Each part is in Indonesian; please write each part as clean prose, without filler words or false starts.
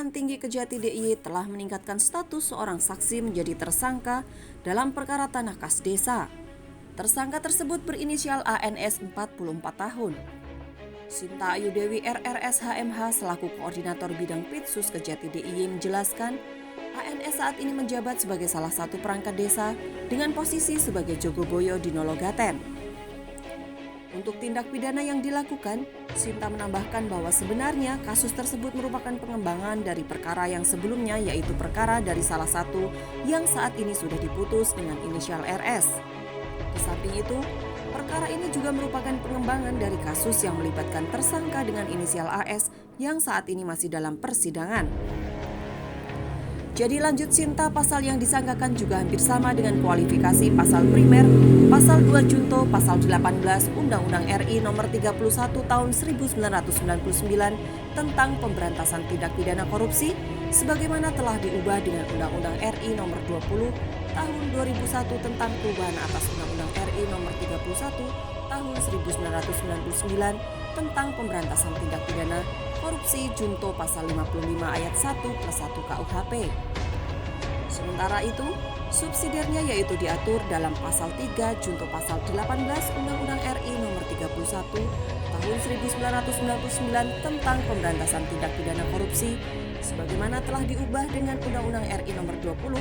Kejaksaan Tinggi Kejati DIY telah meningkatkan status seorang saksi menjadi tersangka dalam perkara tanah kas desa. Tersangka tersebut berinisial ANS 44 tahun. Sinta Ayu Dewi RRS HMH selaku Koordinator Bidang Pitsus Kejati DIY menjelaskan, ANS saat ini menjabat sebagai salah satu perangkat desa dengan posisi sebagai Jogoboyo di Nologaten. Untuk tindak pidana yang dilakukan, Sinta menambahkan bahwa sebenarnya kasus tersebut merupakan pengembangan dari perkara yang sebelumnya, yaitu perkara dari salah satu yang saat ini sudah diputus dengan inisial RS. Di samping itu, perkara ini juga merupakan pengembangan dari kasus yang melibatkan tersangka dengan inisial AS yang saat ini masih dalam persidangan. Jadi lanjut Sinta, pasal yang disangkakan juga hampir sama dengan kualifikasi pasal primer, pasal 2 junto, pasal 18 Undang-Undang RI nomor 31 tahun 1999 tentang pemberantasan tindak pidana korupsi, sebagaimana telah diubah dengan Undang-Undang RI nomor 20 tahun 2001 tentang perubahan atas Undang-Undang RI nomor 31 tahun 1999 tentang pemberantasan tindak pidana korupsi junto pasal 55 ayat 1 plus 1 KUHP. Sementara itu, subsidiarnya yaitu diatur dalam pasal 3 junto pasal 18 Undang-Undang RI nomor 31 tahun 1999 tentang pemberantasan tindak pidana korupsi, sebagaimana telah diubah dengan Undang-Undang RI nomor 20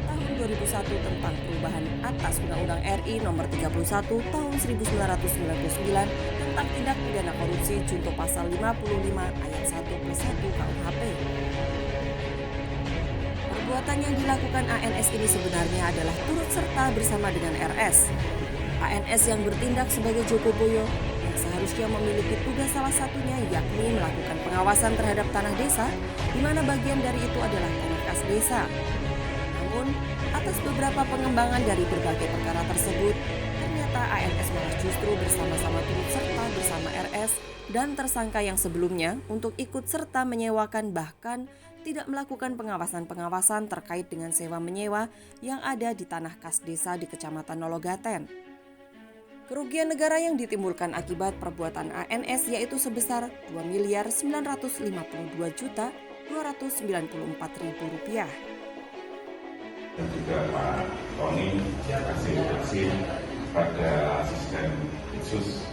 tahun 2001 tentang perubahan atas Undang-Undang RI nomor 31 tahun 1999 tentang tindak pidana korupsi junto pasal 55 ayat 1 plus 1 KUHP. Perbuatan yang dilakukan ANS ini sebenarnya adalah turut serta bersama dengan RS. ANS yang bertindak sebagai Jogoboyo yang seharusnya memiliki tugas salah satunya yakni melakukan pengawasan terhadap tanah desa, di mana bagian dari itu adalah tanah kas desa. Namun, atas beberapa pengembangan dari berbagai perkara tersebut, ternyata ANS malah justru bersama-sama turut serta bersama RS dan tersangka yang sebelumnya untuk ikut serta menyewakan, bahkan tidak melakukan pengawasan-pengawasan terkait dengan sewa menyewa yang ada di tanah kas desa di Kecamatan Nologaten. Kerugian negara yang ditimbulkan akibat perbuatan ANS yaitu sebesar Rp2.952.294.000. Dan juga Pak Tony kasih vaksin pada asisten khusus